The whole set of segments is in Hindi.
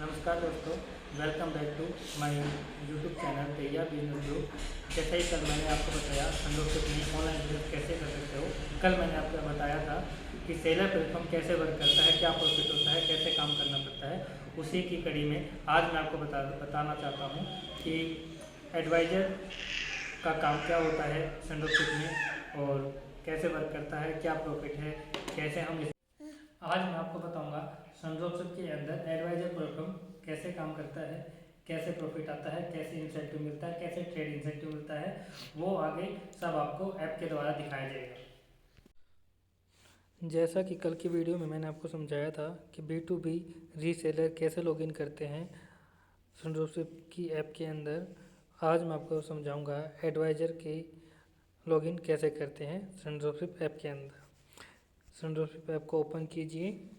नमस्कार दोस्तों, welcome back to my YouTube channel तैयार बिजनेस ग्रुप। जैसे ही कल मैंने आपको बताया संडोशिप में ऑनलाइन बिजनेस कैसे कर सकते हो। कल मैंने आपको बताया था कि सेलर प्लेटफॉर्म कैसे वर्क करता है, क्या प्रॉफिट होता है, कैसे काम करना पड़ता है। उसी की कड़ी में आज मैं आपको बताना चाहता हूँ कि एडवाइज़र का काम क्या होता है संडोशिप में और कैसे वर्क करता है, क्या प्रॉफिट है, कैसे हम आज मैं आपको बताऊंगा संजोग के अंदर एडवाइजर प्लेटफॉर्म कैसे काम करता है, कैसे प्रॉफिट आता है, कैसे इंसेंटिव मिलता है, कैसे ट्रेड इंसेंटिव मिलता है। वो आगे सब आपको ऐप के द्वारा दिखाया जाएगा। जैसा कि कल की वीडियो में मैंने आपको समझाया था कि B2B रीसेलर कैसे लॉगिन करते हैं संजोग की ऐप के अंदर, आज मैं आपको समझाऊंगा एडवाइजर की लॉगिन कैसे करते हैं संजोग ऐप के अंदर। संजोग ऐप को ओपन कीजिए।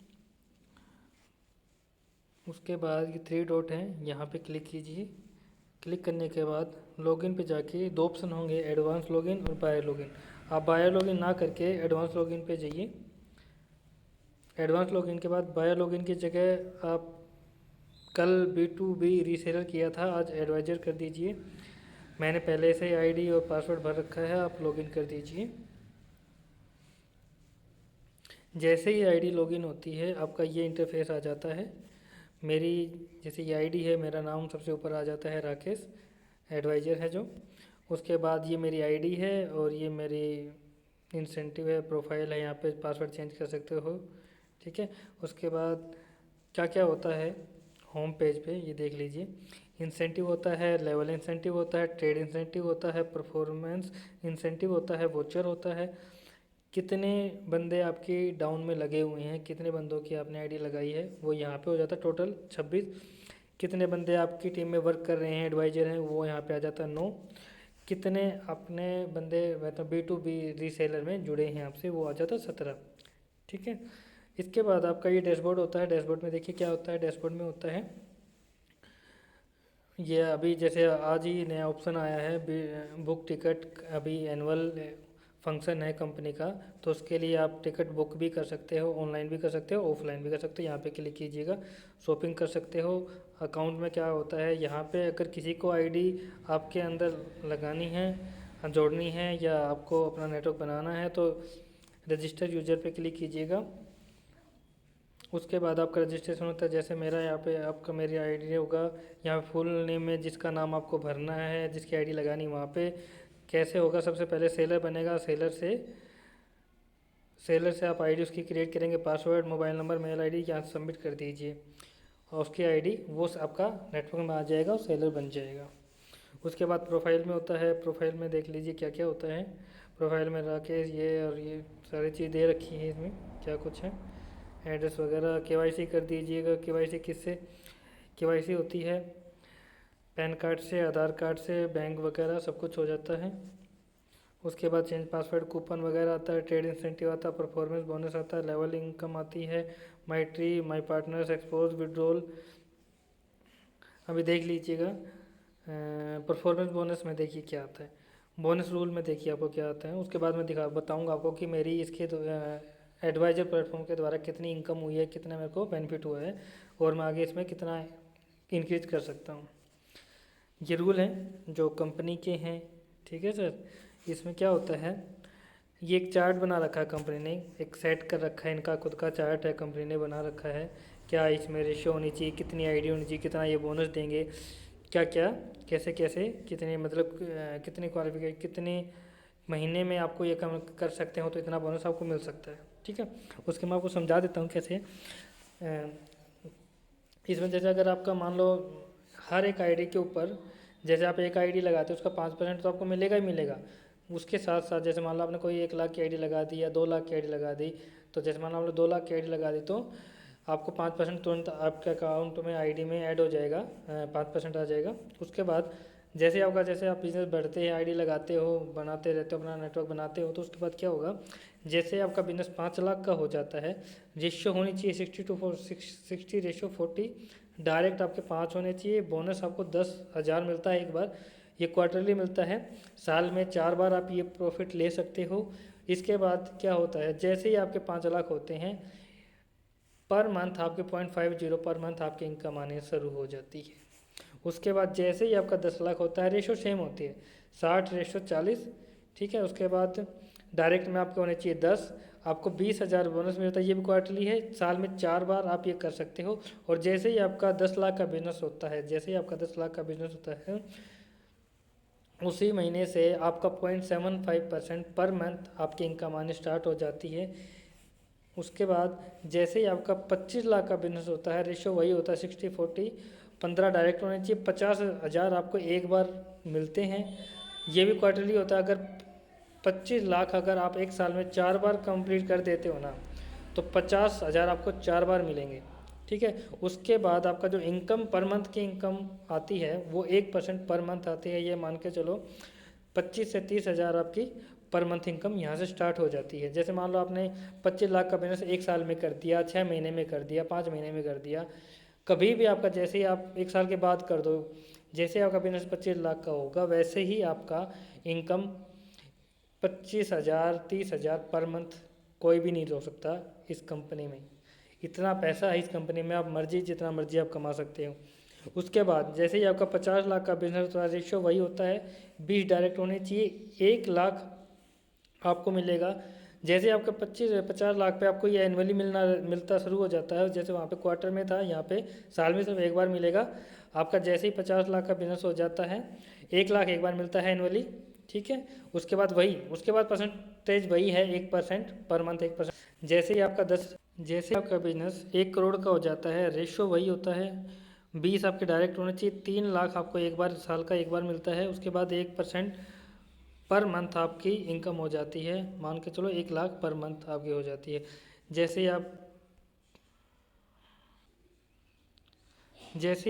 उसके बाद ये थ्री डॉट हैं, यहाँ पे क्लिक कीजिए। क्लिक करने के बाद लॉगिन पे जाके दो ऑप्शन होंगे, एडवांस लॉगिन और बायर लॉगिन। आप बायर लॉगिन ना करके एडवांस लॉगिन पे जाइए। एडवांस लॉगिन के बाद बायर लॉगिन की जगह आप कल B2B रीसेलर किया था, आज एडवाइजर कर दीजिए। मैंने पहले से आईडी और पासवर्ड भर रखा है, आप लॉगिन कर दीजिए। जैसे ही आईडी लॉगिन होती है आपका ये इंटरफेस आ जाता है। मेरी जैसे ये आईडी है, मेरा नाम सबसे ऊपर आ जाता है, राकेश एडवाइज़र है जो। उसके बाद ये मेरी आईडी है और ये मेरी इंसेंटिव है, प्रोफाइल है, यहाँ पे पासवर्ड चेंज कर सकते हो। ठीक है। उसके बाद क्या क्या होता है होम पेज पे ये देख लीजिए। इंसेंटिव होता है, लेवल इंसेंटिव होता है, ट्रेड इंसेंटिव होता है, परफॉर्मेंस इंसेंटिव होता है, वोचर होता है, कितने बंदे आपकी डाउन में लगे हुए हैं, कितने बंदों की आपने आईडी लगाई है वो यहाँ पे हो जाता है, टोटल 26। कितने बंदे आपकी टीम में वर्क कर रहे हैं, एडवाइजर हैं, वो यहाँ पे आ जाता है 9। कितने अपने बंदे मतलब B2B रीसेलर में जुड़े हैं आपसे, वो आ जाता है 17। ठीक है। इसके बाद आपका ये डैशबोर्ड होता है। डैशबोर्ड में देखिए क्या होता है। डैशबोर्ड में होता है ये अभी जैसे आज ही नया ऑप्शन आया है बुक टिकट। अभी एनुअल फंक्शन है कंपनी का, तो उसके लिए आप टिकट बुक भी कर सकते हो, ऑनलाइन भी कर सकते हो, ऑफलाइन भी कर सकते हो। यहाँ पे क्लिक कीजिएगा, शॉपिंग कर सकते हो। अकाउंट में क्या होता है, यहाँ पे अगर किसी को आईडी आपके अंदर लगानी है, जोड़नी है, या आपको अपना नेटवर्क बनाना है तो रजिस्टर यूजर पे क्लिक कीजिएगा। उसके बाद आपका रजिस्ट्रेशन होता है। जैसे मेरा यहाँ पे आपका मेरी आईडी होगा, यहाँ फुल नेम में जिसका नाम आपको भरना है, जिसकी आईडी लगानी, वहाँ पे कैसे होगा, सबसे पहले सेलर बनेगा। सेलर से आप आईडी उसकी क्रिएट करेंगे, password, mobile number, mail ID यहाँ सबमिट कर दीजिए और उसकी आईडी वो आपका नेटवर्क में आ जाएगा और सेलर बन जाएगा। उसके बाद प्रोफाइल में होता है। प्रोफाइल में देख लीजिए क्या क्या होता है। प्रोफाइल में राकेश ये और ये सारी चीज़ दे रखी है, इसमें क्या कुछ है, एड्रेस वगैरह। केवाईसी कर दीजिएगा। केवाईसी किससे केवाईसी होती है, पैन कार्ड से, आधार कार्ड से, बैंक वगैरह सब कुछ हो जाता है। उसके बाद चेंज पासवर्ड, कूपन वगैरह आता है, ट्रेड इंसेंटिव आता है, परफॉर्मेंस बोनस आता है, लेवल इनकम आती है, my tree, my partners, expose, withdrawal. अभी देख लीजिएगा परफॉर्मेंस बोनस में देखिए क्या आता है, बोनस रूल में देखिए आपको क्या आता है। उसके बाद मैं बताऊंगा आपको कि मेरी इसके एडवाइजर प्लेटफॉर्म के द्वारा कितनी इनकम हुई है, कितना मेरे को बेनिफिट हुआ है और मैं आगे इसमें कितना इंक्रीज कर सकता हूँ। ये रूल हैं जो कंपनी के हैं। ठीक है सर। इसमें क्या होता है, ये एक चार्ट बना रखा है कंपनी ने, एक सेट कर रखा है, इनका खुद का चार्ट है, कंपनी ने बना रखा है। क्या इसमें रेशियो होनी चाहिए, कितनी आईडी होनी चाहिए, कितना ये बोनस देंगे, क्या क्या, कैसे कैसे, कितने मतलब कितनी क्वालिफिकेशन, कितने महीने में आपको ये काम कर सकते हो तो इतना बोनस आपको मिल सकता है। ठीक है। उसके मैं आपको समझा देता हूँ कैसे। इसमें जैसे अगर आपका मान लो हर एक आईडी के ऊपर, जैसे आप एक आईडी लगाते हो उसका 5% तो आपको मिलेगा ही मिलेगा। उसके साथ साथ जैसे मान लो आपने कोई 1 लाख की आईडी लगा दी या 2 लाख की आईडी लगा दी, तो जैसे मान लो आपने 2 लाख की आईडी लगा दी तो आपको 5% तुरंत आपके अकाउंट में आईडी में ऐड हो जाएगा, 5% आ जाएगा। उसके बाद जैसे आपका जैसे आप बिजनेस बढ़ते हैं, आईडी लगाते हो, बनाते रहते हो, अपना नेटवर्क बनाते हो, तो उसके बाद क्या होगा, जैसे आपका बिजनेस 5 लाख का हो जाता है, रेशियो होनी चाहिए 60:40 डायरेक्ट आपके 5 होने चाहिए। बोनस आपको 10,000 मिलता है एक बार, ये क्वार्टरली मिलता है, साल में 4 बार आप ये प्रॉफिट ले सकते हो। इसके बाद क्या होता है, जैसे ही आपके 5 लाख होते हैं पर मंथ आपके 0.50 पर मंथ आपकी इनकम आने शुरू हो जाती है। उसके बाद जैसे ही आपका 10 लाख होता है, रेशो सेम होती है 60:40, ठीक है। उसके बाद डायरेक्ट में आपके होने चाहिए 10, आपको 20,000 बोनस मिलता है। ये भी क्वार्टरली है, साल में 4 बार आप ये कर सकते हो। और जैसे ही आपका 10 लाख का बिजनेस होता है, जैसे ही आपका 10 लाख का बिजनेस होता है, उसी महीने से आपका 0.75% पर मंथ आपकी इनकम आनी स्टार्ट हो जाती है। उसके बाद जैसे ही आपका 25 लाख का बिजनेस होता है, रेशो वही होता है 60:40, 15 डायरेक्ट होने चाहिए, 50,000 आपको एक बार मिलते हैं। ये भी क्वार्टरली होता है। अगर 25 लाख अगर आप एक साल में 4 बार कंप्लीट कर देते हो ना, तो 50,000 आपको 4 बार मिलेंगे, ठीक है। उसके बाद आपका जो इनकम पर मंथ की इनकम आती है वो 1% पर मंथ आती है। ये मान के चलो 25 से 30,000 आपकी पर मंथ इनकम यहाँ से स्टार्ट हो जाती है। जैसे मान लो आपने 25 लाख का बिजनेस एक साल में कर दिया, 6 महीने में कर दिया, 5 महीने में कर दिया, कभी भी आपका जैसे ही आप एक साल के बाद कर दो, जैसे आपका बिजनेस 25 लाख का होगा, वैसे ही आपका इनकम 25,000 30,000 पर मंथ कोई भी नहीं रोक सकता इस कंपनी में। इतना पैसा है इस कंपनी में, आप मर्जी जितना मर्जी आप कमा सकते हो। उसके बाद जैसे ही आपका 50 लाख का बिजनेस, तो रेशियो वही होता है 20 डायरेक्ट होने चाहिए, 1 लाख आपको मिलेगा। जैसे आपका 50 लाख पे आपको ये एनुअली मिलता शुरू हो जाता है। जैसे वहाँ पे क्वार्टर में था, यहाँ पे साल में सिर्फ एक बार मिलेगा। आपका जैसे ही 50 लाख का बिजनेस हो जाता है, 1 लाख एक बार मिलता है एनुअली, ठीक है। उसके बाद परसेंटेज वही है 1% पर मंथ 1%। जैसे आपका बिजनेस 1 करोड़ का हो जाता है, रेशो वही होता है 20 आपके डायरेक्ट होने चाहिए, 3 लाख आपको एक बार साल का एक बार मिलता है। उसके बाद 1% पर मंथ आपकी इनकम हो जाती है, मान के चलो 1 लाख पर मंथ आपकी हो जाती है। जैसे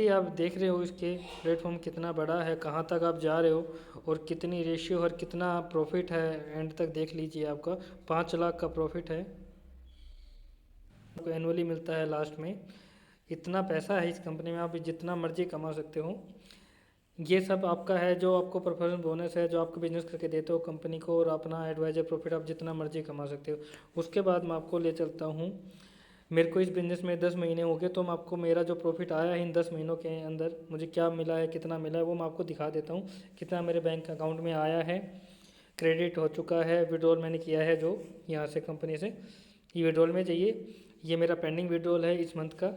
ही आप देख रहे हो इसके प्लेटफॉर्म कितना बड़ा है, कहाँ तक आप जा रहे हो और कितनी रेशियो और कितना प्रॉफिट है, एंड तक देख लीजिए। आपका 5 लाख का प्रॉफिट है, आपको एनुअली मिलता है लास्ट में। इतना पैसा है इस कंपनी में, आप जितना मर्जी कमा सकते हो। ये सब आपका है, जो आपको परफॉर्मेंस बोनस है, जो आपको बिजनेस करके देते हो कंपनी को, और अपना एडवाइजर प्रॉफिट आप जितना मर्जी कमा सकते हो। उसके बाद मैं आपको ले चलता हूँ, मेरे को इस बिज़नेस में 10 महीने हो गए, तो मैं आपको मेरा जो प्रॉफिट आया है इन 10 महीनों के अंदर, मुझे क्या मिला है, कितना मिला है, वो मैं आपको दिखा देता हूँ। कितना मेरे बैंक अकाउंट में आया है, क्रेडिट हो चुका है, विड्रॉल मैंने किया है जो यहाँ से कंपनी से, ये विड्रॉल में चाहिए। ये मेरा पेंडिंग विड्रॉल है इस मंथ का।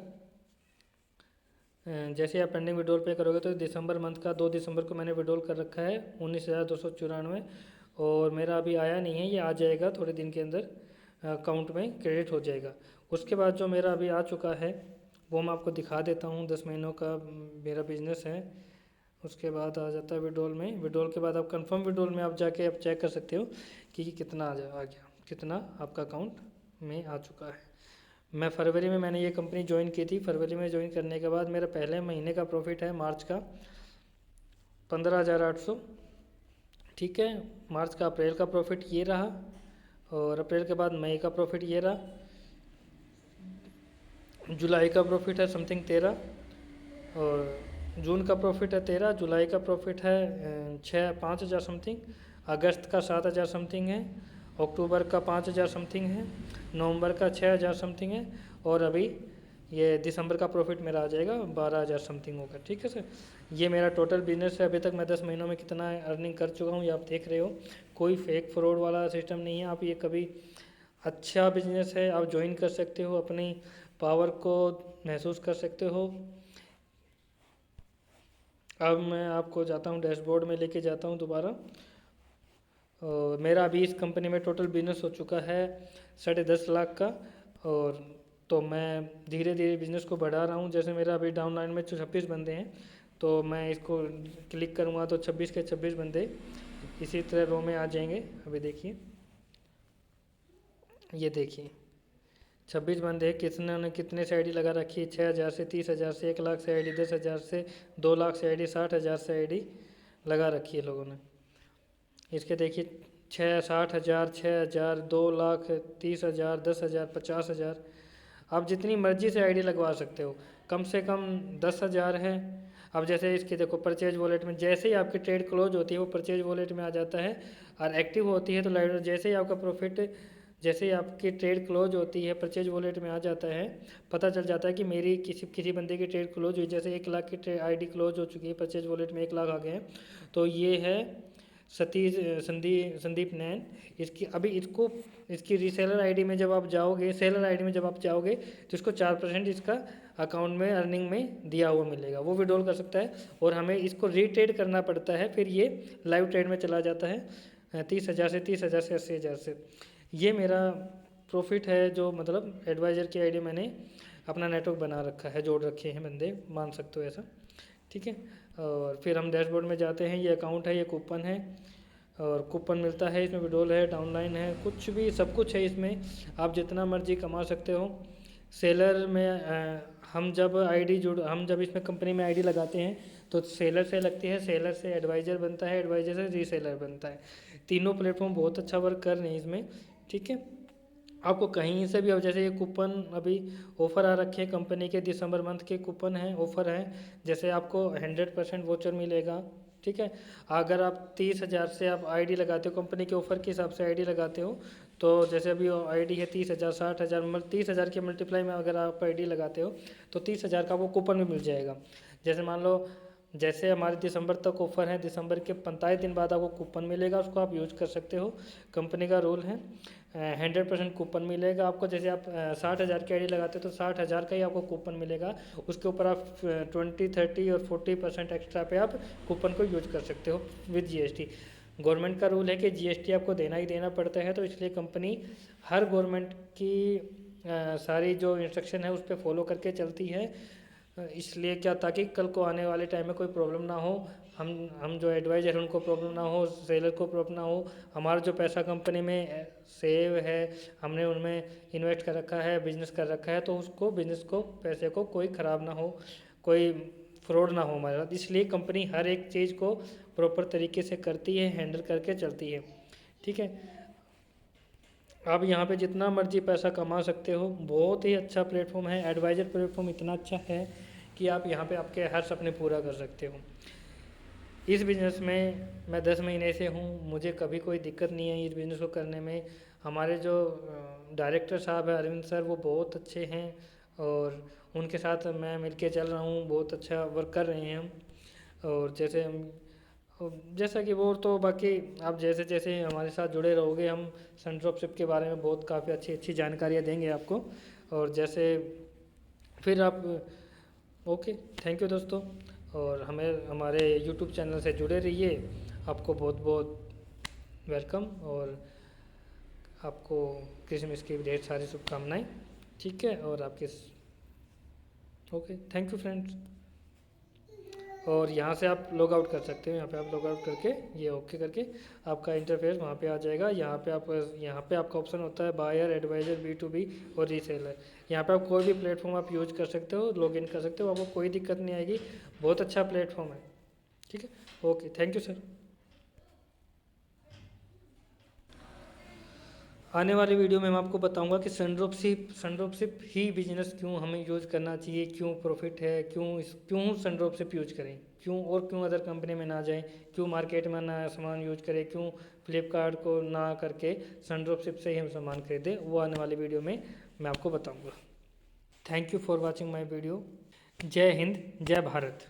जैसे आप पेंडिंग विड्रॉल पे करोगे तो दिसंबर मंथ का 2 दिसंबर को मैंने विड्रॉल कर रखा है 19,294, और मेरा अभी आया नहीं है, ये आ जाएगा थोड़े दिन के अंदर, अकाउंट में क्रेडिट हो जाएगा। उसके बाद जो मेरा अभी आ चुका है वो मैं आपको दिखा देता हूँ, 10 महीनों का मेरा बिजनेस है। उसके बाद आ जाता है विड्रॉल में। विड्रॉल के बाद आप कंफर्म विड्रॉल में आप जाके आप चेक कर सकते हो कि कितना आ गया, कितना आपका अकाउंट में आ चुका है। मैं फरवरी में मैंने ये कंपनी ज्वाइन की थी। फरवरी में ज्वाइन करने के बाद मेरा पहले महीने का प्रॉफिट है मार्च का 15,800, ठीक है। मार्च का अप्रैल का प्रॉफिट ये रहा, और अप्रैल के बाद मई का प्रॉफिट ये रहा, जुलाई का प्रॉफिट है समथिंग 13, और जून का प्रॉफिट है 13, जुलाई का प्रॉफिट है 5,000 समथिंग, अगस्त का 7,000 समथिंग है, अक्टूबर का 5,000 समथिंग है, नवंबर का 6,000 समथिंग है, और अभी ये दिसंबर का प्रॉफिट मेरा आ जाएगा 12,000 समथिंग होगा, ठीक है सर। ये मेरा टोटल बिजनेस है। अभी तक मैं 10 महीनों में कितना अर्निंग कर चुका हूँ ये आप देख रहे हो। कोई फेक फ्रॉड वाला सिस्टम नहीं है। आप ये कभी अच्छा बिजनेस है, आप ज्वाइन कर सकते हो, अपनी पावर को महसूस कर सकते हो। अब मैं आपको जाता हूँ डैशबोर्ड में लेके जाता हूँ दोबारा, और मेरा अभी इस कंपनी में टोटल बिजनेस हो चुका है 10.5 लाख का। और तो मैं धीरे धीरे बिजनेस को बढ़ा रहा हूँ। जैसे मेरा अभी डाउनलाइन में 26 बंदे हैं, तो मैं इसको क्लिक करूँगा तो 26 के 26 बंदे इसी तरह रो में आ जाएंगे। अभी देखिए, ये देखिए 26 बंदे, किसने ने कितने से आईडी लगा रखी है, 6,000 से, 30,000 से, 1 लाख से आईडी, 10,000 से, 2 लाख से आईडी, 60,000 से आईडी लगा रखी है लोगों ने। इसके देखिए 60,000, 6,000, 2 लाख, 30,000, 10,000, 50,000, आप जितनी मर्जी से आईडी लगवा सकते हो। कम से कम 10,000 है। अब जैसे इसकी देखो परचेज वॉलेट में, जैसे ही आपकी ट्रेड क्लोज होती है वो परचेज वॉलेट में आ जाता है, और एक्टिव होती है तो लाइव जैसे ही आपका प्रॉफिट जैसे ही आपकी ट्रेड क्लोज होती है, परचेज वॉलेट में आ जाता है, पता चल जाता है कि मेरी किसी बंदे की ट्रेड क्लोज हुई, जैसे 1 लाख की आईडी क्लोज हो चुकी है, परचेज वॉलेट में 1 लाख आ गए हैं, तो ये है सतीश संदीप नैन। इसकी अभी इसकी रीसेलर आईडी में जब आप जाओगे, सेलर आईडी में जब आप जाओगे, तो इसको 4% इसका अकाउंट में अर्निंग में दिया हुआ मिलेगा, वो विड्रॉल कर सकता है। और हमें इसको रीट्रेड करना पड़ता है, फिर ये लाइव ट्रेड में चला जाता है 30,000 से 80,000 से। ये मेरा प्रॉफिट है, जो मतलब एडवाइज़र की आईडी मैंने अपना नेटवर्क बना रखा है, जोड़ रखे हैं बंदे, मान सकते हो ऐसा, ठीक है। और फिर हम डैशबोर्ड में जाते हैं, ये अकाउंट है, ये कूपन है, और कूपन मिलता है, इसमें विड्रॉल है, डाउनलाइन है, कुछ भी सब कुछ है इसमें, आप जितना मर्जी कमा सकते हो। सेलर में हम जब इसमें कंपनी में आईडी लगाते हैं, तो सेलर से लगती है, सेलर से एडवाइज़र बनता है, एडवाइज़र से रीसेलर बनता है। तीनों प्लेटफॉर्म बहुत अच्छा वर्क कर रहे हैं इसमें, ठीक है। आपको कहीं से भी, अब जैसे ये कूपन अभी ऑफ़र आ रखे हैं कंपनी के, दिसंबर मंथ के कूपन हैं, ऑफ़र हैं, जैसे आपको 100% वोचर मिलेगा, ठीक है। अगर आप 30,000 से आप आईडी लगाते हो, कंपनी के ऑफ़र के हिसाब से आईडी लगाते हो, तो जैसे अभी आईडी है 30,000, 60,000, 30,000 के मल्टीप्लाई में अगर आप आईडी लगाते हो, तो 30,000 का वो कूपन भी मिल जाएगा। जैसे मान लो, जैसे हमारे दिसंबर तक ऑफ़र है, दिसंबर के 45 दिन बाद आपको कूपन मिलेगा, उसको आप यूज कर सकते हो। कंपनी का रूल है, 100% कूपन मिलेगा आपको। जैसे आप 60,000 की आईडी लगाते हो, तो 60,000 का ही आपको कूपन मिलेगा, उसके ऊपर आप 20, 30 और 40% एक्स्ट्रा पे आप कूपन को यूज कर सकते हो विद जीएसटी। गवर्नमेंट का रूल है कि जीएसटी आपको देना ही देना पड़ता है, तो इसलिए कंपनी हर गवर्नमेंट की सारी जो इंस्ट्रक्शन है उस पर फॉलो करके चलती है। इसलिए क्या, ताकि कल को आने वाले टाइम में कोई प्रॉब्लम ना हो, हम जो एडवाइज़र हैं उनको प्रॉब्लम ना हो, सेलर को प्रॉब्लम ना हो, हमारा जो पैसा कंपनी में सेव है, हमने उनमें इन्वेस्ट कर रखा है, बिजनेस कर रखा है, तो उसको बिजनेस को, पैसे को कोई ख़राब ना हो, कोई फ्रॉड ना हो हमारे साथ। इसलिए कंपनी हर एक चीज़ को प्रॉपर तरीके से करती है, हैंडल करके चलती है, ठीक है। आप यहाँ पे जितना मर्जी पैसा कमा सकते हो, बहुत ही अच्छा प्लेटफॉर्म है। एडवाइज़र प्लेटफॉर्म इतना अच्छा है कि आप यहाँ पे आपके हर सपने पूरा कर सकते हो। इस बिज़नेस में मैं 10 महीने से हूँ, मुझे कभी कोई दिक्कत नहीं है इस बिज़नेस को करने में। हमारे जो डायरेक्टर साहब है अरविंद सर, वो बहुत अच्छे हैं, और उनके साथ मैं मिलके चल रहा हूँ, बहुत अच्छा वर्क कर रहे हैं हम। और जैसा कि वो तो बाकी, आप जैसे जैसे हमारे साथ जुड़े रहोगे, हम सन ड्रॉपशिप के बारे में बहुत काफ़ी अच्छी अच्छी जानकारियाँ देंगे आपको। और जैसे फिर आप, ओके, थैंक यू दोस्तों, और हमें हमारे यूट्यूब चैनल से जुड़े रहिए। आपको बहुत बहुत वेलकम, और आपको क्रिसमस की ढेर सारी शुभकामनाएं, ठीक है। और आपके, ओके, थैंक यू फ्रेंड्स। और यहाँ से आप लॉग आउट कर सकते हो, यहाँ पे आप लॉग आउट करके ये ओके करके आपका इंटरफेस वहाँ पे आ जाएगा। यहाँ पे आपका ऑप्शन होता है बायर, एडवाइज़र, B2B और रीसेलर। यहाँ पे आप कोई भी प्लेटफॉर्म आप यूज कर सकते हो, लॉग इन कर सकते हो, आपको कोई दिक्कत नहीं आएगी, बहुत अच्छा प्लेटफॉर्म है, ठीक है। Okay, thank you sir. आने वाली वीडियो में मैं आपको बताऊंगा कि सनड्रॉपशिप ही बिजनेस क्यों हमें यूज करना चाहिए, क्यों प्रॉफिट है, क्यों सनड्रॉपशिप यूज करें, क्यों अदर कंपनी में ना जाएं, क्यों मार्केट में ना सामान यूज करें, क्यों फ्लिपकार्ट को ना करके सनड्रॉपशिप से ही हम सामान खरीदें, वो आने वाली वीडियो में मैं आपको बताऊँगा। Thank you for watching my video. जय हिंद, जय भारत।